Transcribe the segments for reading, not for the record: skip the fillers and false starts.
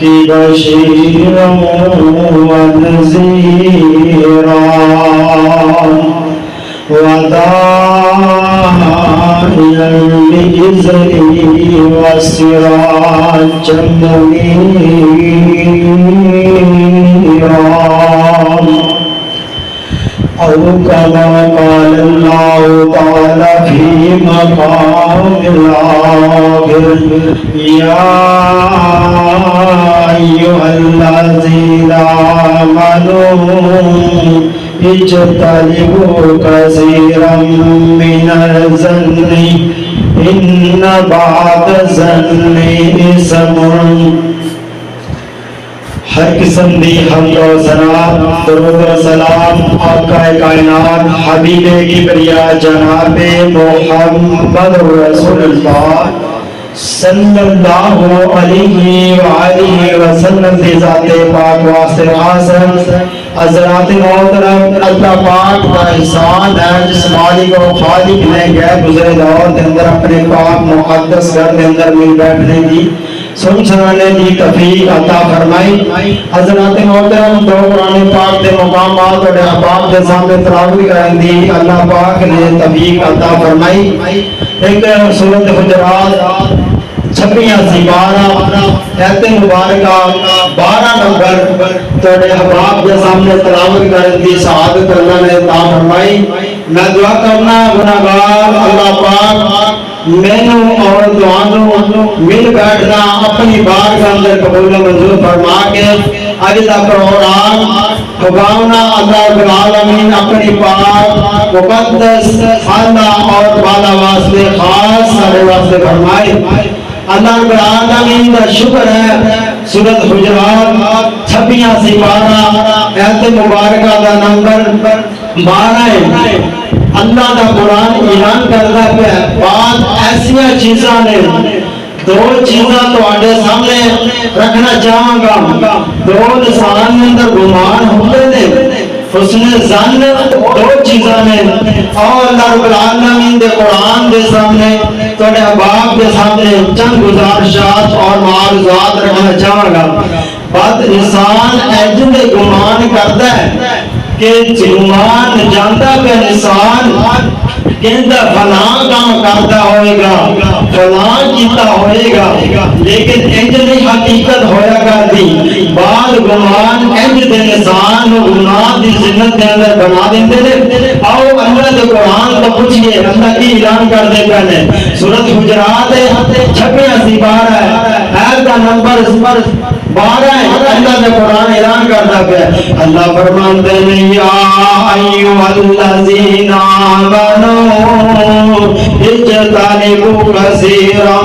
بشيرا ونذيرا وداعيا بإذنه وسراجا منيرا أو كما قال الله تعالى في مقام الآخر يا أيها الذين آمنوا اجتنبوا كثيرا من الظن إن بعض الظن إثم ہر قسم دی حمد و ثنا درود و سلام آقا کائنات حبیب کبریا جناب محمد رسول اللہ صلی اللہ علیہ وآلہ وسلم دی ذات پاک واسطے خاص حضرات محترم اللہ پاک کا احسان ہے جس مالک و خالق نے گئے گزرے دور کے اندر اپنے پاک مقدس گھر کے اندر مل بیٹھنے کی سن سنانے کی توفیق عطا فرمائی. حضرات محترم دو قرآن پاک کے مقامات اور احباب کے سامنے تلاوت کرنے دی اللہ پاک نے توفیق عطا فرمائی. ایک سورۃ حجرات 26 ایت مبارکہ 12 نمبر تھوڑے احباب کے سامنے تلاوت کرنے دی سعادت اللہ نے عطا فرمائی. میں دعا کرنا گناہگار اللہ پاک مینوں اور دعانوں مل بیٹھنا اپنی بار کے اندر قبول منظور فرما کے آگے دا پروگرام خباؤنا اللہ رب العالمین اپنی پاک مقدس خانہ اور بالا واسطے خاص سارے واسطے فرمائے. اللہ رب العالمین کا شکر ہے سورۃ حجرات 26 ایت مبارکہ دا نمبر 12 ہے. اللہ دا قرآن اعلان کرتا ہے بعض ایسیا چیزاں نے دو چیزاں تو آڈے سامنے رکھنا چاہاں گا. دو انسان اندر گمان ہوتے ہیں حسن ظن دو چیزاں نے اور اللہ رب العالمین دے قرآن دے سامنے توڑے احباب دے سامنے چند گزارشات اور معارضات رکھنا چاہاں گا. بات انسان ایجن گمان کرتا ہے کہ گمان جانتا کہ انسان کہتا فلاں کام کرتا ہوئے گا فلاں کیتا ہوئے گا لیکن انج نہیں حقیقت ہویا کر دی. بعد گمان انج دے انسان گناہ دی زندت دے اندر بنا دیندے نے. آؤ اللہ دے قرآن کو پوچھئے اللہ کی اعلان کر دے پہنے سورۃ حجرات 26 ہے ایت کا نمبر 12 ہے. اللہ دے قرآن اعلان کرتا ہے اللہ فرماتے ہیں یا ایھا الذین آمنوا اجتنبوا کثیرا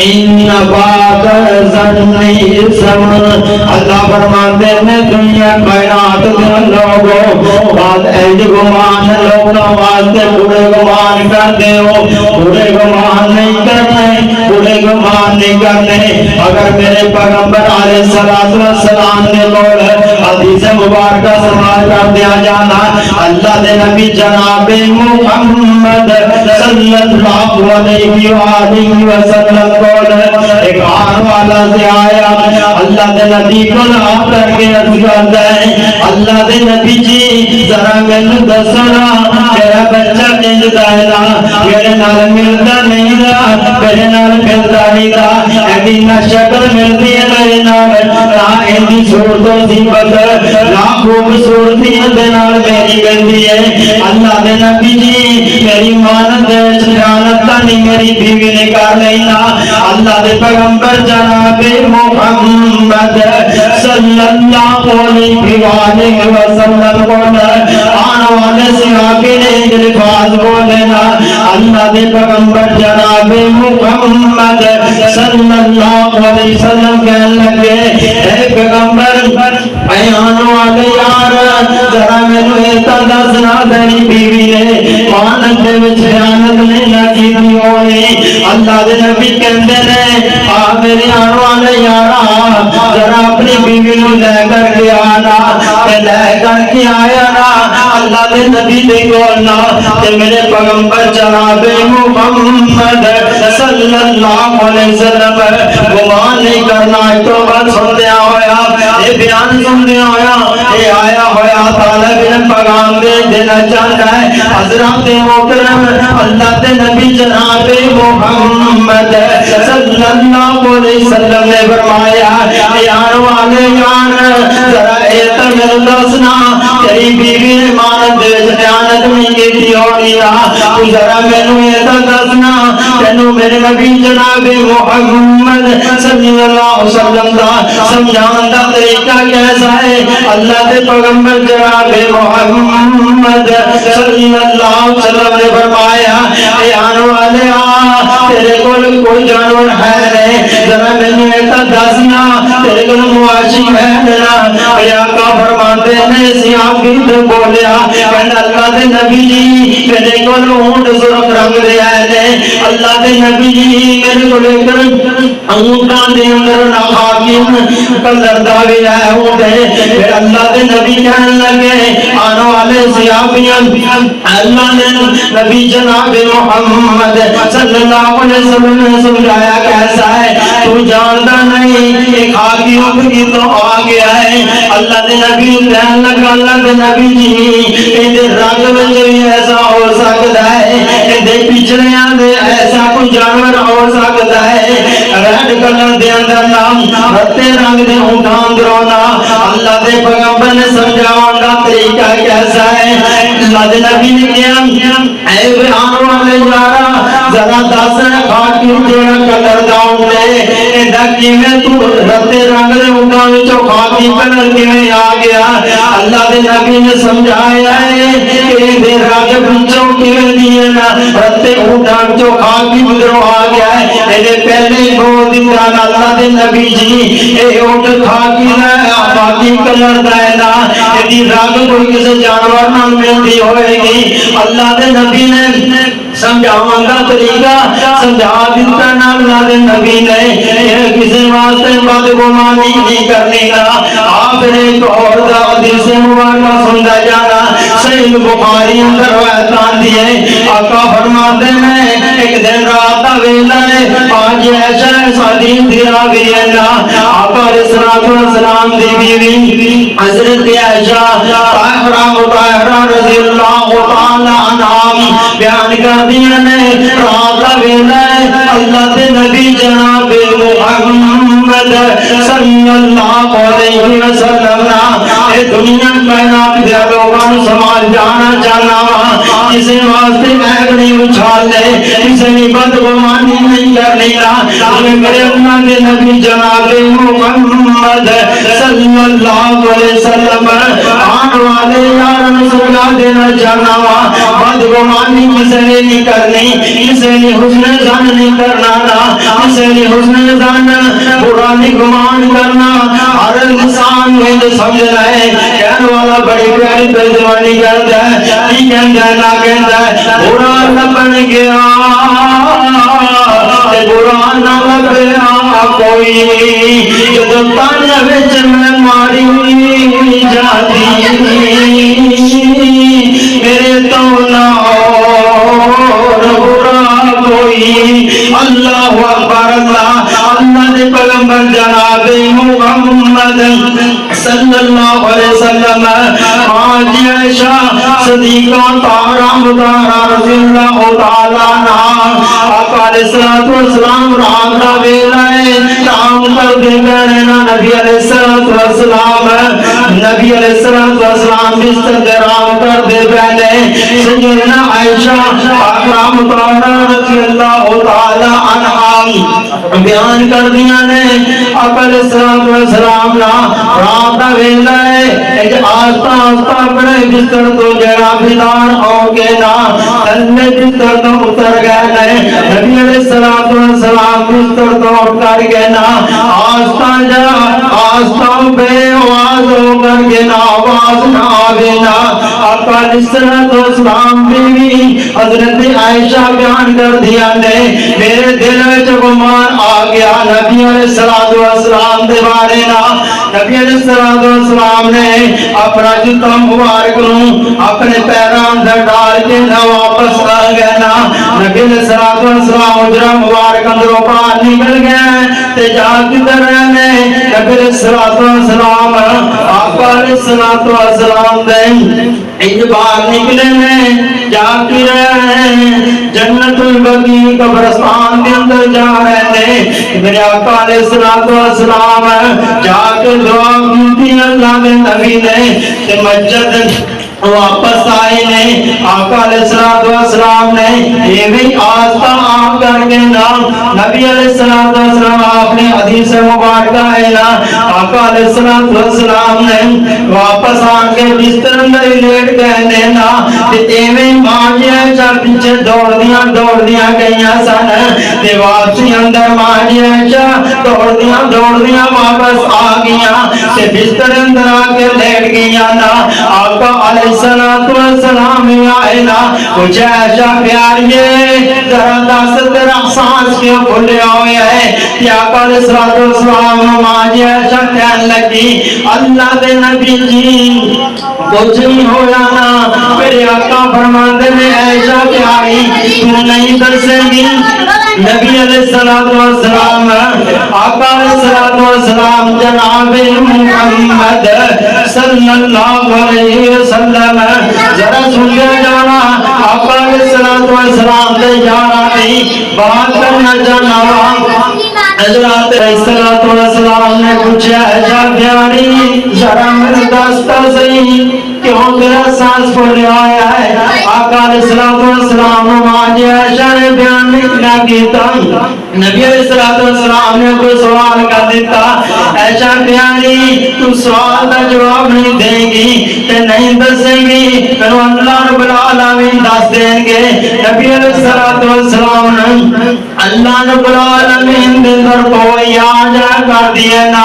ان بعض الظن اثم. اللہ فرماتے ہیں دنیا کائنات کے لوگوں بعد انج گمان لوگوں واسطے برے گمان کرتے ہو. برے گمان نہیں کرنے برے گمان نہیں کرنے. اگر میرے پیغمبر علیہ السلام نے بول حدیث مبارکہ سماعت کر دیا جانا اللہ دے نبی جناب محمد صلی اللہ علیہ وآلہ وسلم بول ایک آن والا سے آیا اللہ دے نبی کو آپ کر کے عرض کرتا ہے اللہ دے نبی جی ذرا میں دسنا میرا بچہ کنج دائنا میرے نال ملتا نہیں رہا میرے نال ملتا نہیں رہا ایدی نہ شکل ملتی ہے میرے نال نہ ایدی صورتوں سی بدل نہ خوبصورتی دے نال میری گندی ہے. اللہ دے نبی جی میری مانت خیانت نہیں میری بیوی نے کر لینا. اللہ دے پیغمبر جناب محمد صلی اللہ علیہ وآلہ وسلم بولے آنے والے صحابی نے الفاظ بولنا اللہ دے پیغمبر جناب محمد صلی اللہ علیہ وسلم کہنے لگے اے پیغمبر ایان والے یار ذرا مینوں ایتا دسنا تیری بیوی نے مانت دے وچ خیانت نہیں نہ کیتی ہوئی اللہ دے نبی کہندے نے آ میرے آن والے یارا ذرا اپنی بیوی نو لے کر کے آنا تے لے کر کے آیا نا اللہ دے نبی دے کول نا تے میرے پیغمبر جناب محمد صلی اللہ علیہ وسلم گمان نہیں کرنا تو بات سندیا ہویا یہ بیان سندیا ہویا یہ آیا ہویا طالب علم پیغام دے دینا چاہتا ہے حضرات محترم اللہ دے نبی جناب محمد صلی اللہ علیہ وسلم نے فرمایا یار والے یار ذرا ایتا میرے دسنا تیری بیوی نے مانت دے خیانت نہیں کی ہونی تو ذرا مینوں ایتا دسنا تینوں میرے نبی جناب محمد صلی اللہ علیہ وسلم دا سمجھان دا طریقہ کیسا ہے اللہ دے پیغمبر جناب محمد صلی اللہ علیہ وسلم نے فرمایا اے آنے والے تیرے کول کوئی جانور ہے نہیں ذرا مینوں ایتا دسنا تیرے کول مواشی ہے نا یا کا فرماتے نے سیاہ بھی بولیا کہنا اللہ دے نبی جی میرے کول اونٹ سرخ رنگ دے آئے نے اللہ دے نبی جی میرے کو لے کر اونٹاں دے اندر ناخاکین کلر دا بھی آئے ہوتے پھر اللہ دے نبی کہنے لگے آنے والے سیابیاں اللہ نے نبی جناب محمد صلی اللہ علیہ وسلم نے سمجھایا کیسا ہے تو جانتا نہیں کہ خاکی اپنی تو آ گیا ہے اللہ دے نبی کہنے لگا اللہ دے نبی جی اندے رنگ میں جو ایسا ہو سکتا ہے اندے پچھلیاں دے ایسا کوئی جانور ہو سکتا ہے ریڈ کلر دے اندر نام رتے رنگ دے اونٹاں درونا اللہ دے پیغمبر نے سمجھاؤں گا طریقہ کیسا ہے اللہ دے نبی نے کیا اے بیان والے یارا ذرا دس خاکی جوڑا کلر داؤں دے اندہ کیویں تو رتے رنگ دے اونٹاں وچوں خاکی کلر کیویں آ گیا اللہ دے نبی نے سمجھایا ہے کہ دے رنگ وچوں کیویں دیے نا رتے اونٹاں وچوں خاکی بدرو آ گیا ہے میرے پہلے بہت دن اللہ دے نبی جی اے اونٹ خاکی خاکی کلر دا ہے نا ایدی رنگ کوئی کسی جانور نہ ملتی ہوئے گی اللہ دے نبی نے سمجھاؤں گا طریقہ سمجھا دیتا نا اللہ دے نبی نے کسی واسطے بات گمانی نہیں کرنے کا آپ نے ایک اور دا حدیث مبارکہ سنتا جانا صحیح بخاری اندر روایتان دیے آقا فرماتے ہیں ایک دن رات دا ویلا ہے آج ایشا صدیق دیا بھی ہے نا آقا علیہ السلام دی بیوی حضرت عائشہ طاہرہ رضی اللہ تعالی عنہ بیان کر دیا نے رات دا ویلا ہے اللہ دے نبی جناب محمد صلی اللہ علیہ وسلم اے دنیا کائنات دے لوگاں سمجھ جانا چاہنا کسی واسطے ایگنی اچھال دے کسی نے بدگمانی نہیں کرنی نا میرے اللہ دے نبی جناب محمد صلی اللہ علیہ وسلم آن والے یارن سکا دینا چاہنا بدگمانی کسی نے نہیں کرنی کسی نے حسن ظن نہیں کرنا نا کسی نے حسن ظن برا نہیں گمان کرنا ہر انسان میں جو سمجھ رہے کہنے والا بڑی پیاری ترجمانی کرتا ہے کی کہتا ہے نہ کہتا ہے برا نہ بن گیا برا نہ لگیا کوئی جو تن وچ میں ماری جاتی میرے تو نہ اور برا کوئی اللہ اکبر اللہ اللہ نے پیغمبر جناب محمد صلی اللہ علیہ وسلم آج عائشہ صدیقہ طاہرہ مطہرہ رضی اللہ تعالی عنہا آقا علیہ السلام رات دا ویلا ہے کام کر دے کہنے نبی علیہ السلام بستر دے رام کر دے پہنے سیدنا عائشہ طاہرہ مطہرہ رضی اللہ تعالی عنہا بیان کر دیا نے آقا علیہ السلام رات دا ویلا ہے ایک آستا آستا اپنے بستر تو جڑا بیدار ہو گے نا تلے بستر تو اتر گئے نے نبی علیہ السلام بستر تو اتر گئے نا آستا بے آواز ہو کر کے نا آواز نہ آوے نا آقا علیہ السلام بیوی حضرت عائشہ بیان کر دیا نے میرے دل میں گمان آ گیا نبی علیہ السلام دے بارے نا نبی علیہ السلام نے اپنا جوتا مبارک نو اپنے پیراں اندر ڈال کے نہ واپس آ گئے نا نبی علیہ السلام اجرا مبارک اندروں باہر نکل گئے تے جا کدھر رہنے نبی علیہ السلام آقا علیہ السلام دے ایک باہر نکلے نے جا کے رہے جنت البقیع قبرستان کے اندر جا رہے نے میرے آقا علیہ السلام جا کے دعا کی تھی اللہ کے نبی نے تے مسجد واپس آئے نے آقا علیہ السلام نے یہ بھی آستہ آپ کر کے نام نبی علیہ السلام آپ نے حدیث مبارکہ ہے نا آقا علیہ السلام نے واپس آن کے بستر اندر لیٹ گئے نے نا ایویں ماجیاں چا پیچھے دوڑ دیاں گئیاں سن تے واپسی اندر ماجیاں چا دوڑ دیاں واپس آ گئیاں تے بستر اندر آ کے لیٹ گئیاں نا آقا علیہ السلام آئے نا مجھے ایسا پیاریے ذرا دس تیرا احساس کیوں بھولے ہوئے ہے کہ آقا علیہ السلام ماجی ایسا کہنے لگی اللہ دے نبی جی کچھ نہیں ہویا نا میرے آقا فرماندے نے ایسا پیاری تو نہیں درسے گی نبی علیہ السلام آقا علیہ السلام جناب محمد صلی اللہ علیہ وسلم ذرا سن لے جانا آقا علیہ السلام دے جانا نہیں بات کرنا جانا حضرت علیہ السلام نے پوچھا ایسا پیاری ذرا میرے دستا صحیح کیوں تیرا سانس پھولے آیا ہے آقا علیہ السلام ماجی عائشہ نے بیان نہ کیتا نبی علیہ السلام نے کوئی سوال کر دیتا ایسا پیاری تو سوال کا جواب نہیں دے گی تے نہیں دسے گی تو اللہ رب العالمین دس دیں گے نبی علیہ السلام نے اللہ رب العالمین دے در کوئی آجا کر دیا نا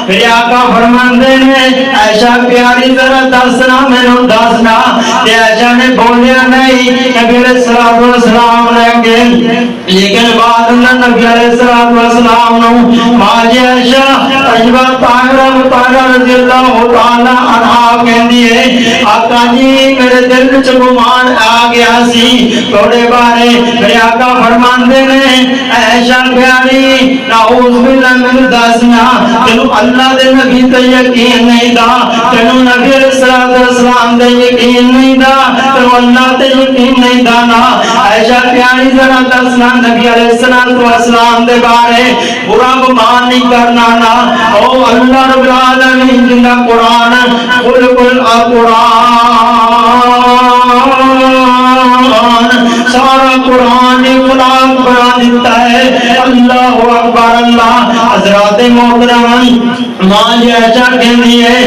میرے آقا فرماندے نے ایسا پیاری ذرا دسنا میں نے دسنا تے ایسا نے بولیا نہیں نبی علیہ السلام نے لیکن بعد نبی علیہ السلام نو ماجی عائشہ تجربہ طاہرہ رضی اللہ تعالی عنہ کہندی ہے آقا جی میرے دل وچ گمان آ گیا سی تھوڑے بارے میرے آقا فرماندے نے عائشہ پیاری نعوذ باللہ من دسنا تینو اللہ دے نبی تے یقین نہیں دا تینو نبی علیہ السلام دے یقین نہیں دا تینو اللہ تے یقین نہیں دا نا عائشہ پیاری ذرا دسنا نبی علیہ السلام دے بارے برا گمان نہیں کرنا نا او اللہ رب العالمین جنہ قرآن قل سارا قرآن قرآن دیتا ہے اللہ اکبر اللہ حضرات محترم ماں عائشہ کہندی ہے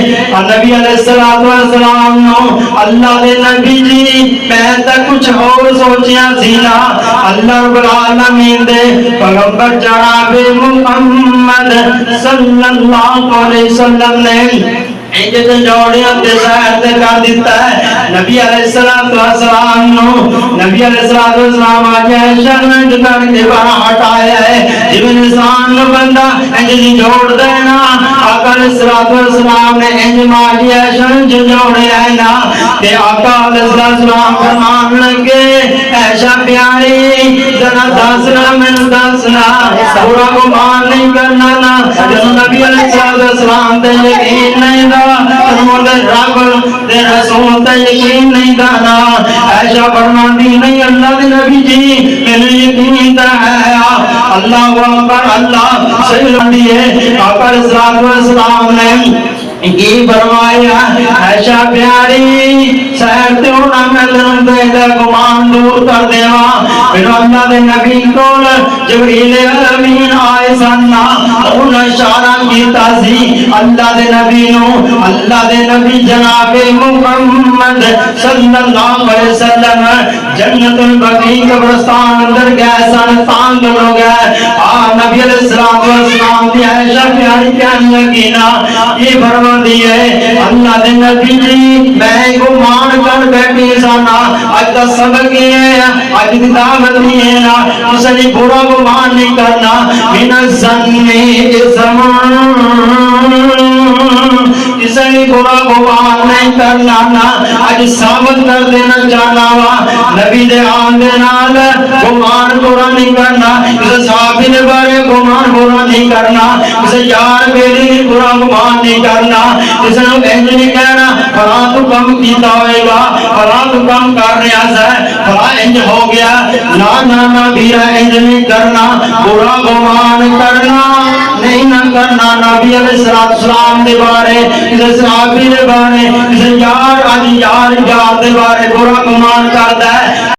نبی علیہ السلام نو اللہ دے نبی جی میں تے کچھ اور سوچیا سی نا اللہ رب العالمین دے پیغمبر جناب محمد صلی اللہ علیہ وسلم نے ایجت جوڑیاں تے ظاہر تے کر دیتا ہے نبی علیہ السلام نو نبی علیہ السلام آج عائشہ نے جکڑ کے باہر ہٹایا ہے جب انسان نو بندہ انجی جوڑ دینا آقا علیہ السلام نے انج ماجی عائشہ نے جوڑے ہے نا تے آقا علیہ السلام فرمان لگے عائشہ پیاری ذرا دسنا میں دسنا پورا گمان نہیں کرنا نا جب نبی علیہ السلام تے یقین نہیں دا رب دے رسول تے یقین نہیں دانا عائشہ فرماندی نہیں اللہ دے نبی جی میں یقین دا ہے اللہ اکبر اللہ صحیح لڑی ہے آقا علیہ السلام نے کی فرمایا عائشہ پیاری سہر تے ہونا میں تنوں دے دا گمان دور کر دیوا پھر اللہ دے نبی کول جبریل امین آئے سننا انہوں اشارہ کیتا سی اللہ دے نبی نو اللہ دے نبی جناب محمد صلی اللہ علیہ وسلم جنت البقیع قبرستان اندر گئے سن تانگ ہو گئے نبی علیہ السلام دی عائشہ پیاری کہنے لگی نا یہ فرما دیے اللہ دے نبی جی میں گمان کر بیٹھی سانا اج دا سبق یہ ہے اج دی دعوت یہ ہے نا کسی برا گمان نہیں کرنا من الظن اسم کسی برا گمان نہیں کرنا نا اج ثابت کر دینا چاہنا وا نبی دے آن دے نال گمان برا نہیں کرنا کسی صحابی دے بارے گمان برا نہیں کرنا کسی یار بیلی برا گمان نہیں کرنا کسی نو انج نہیں کہنا فلاں تو کم کیتا ہوئے گا فلاں تو کم کر رہا ہے فلاں انج ہو گیا نا نا نا بیرا انج نہیں کرنا برا گمان کرنا نہیں نہ کرنا نبی علیہ السلام دے بارے کسی صحابی دے بارے کسی یار دے بارے برا گمان کرتا ہے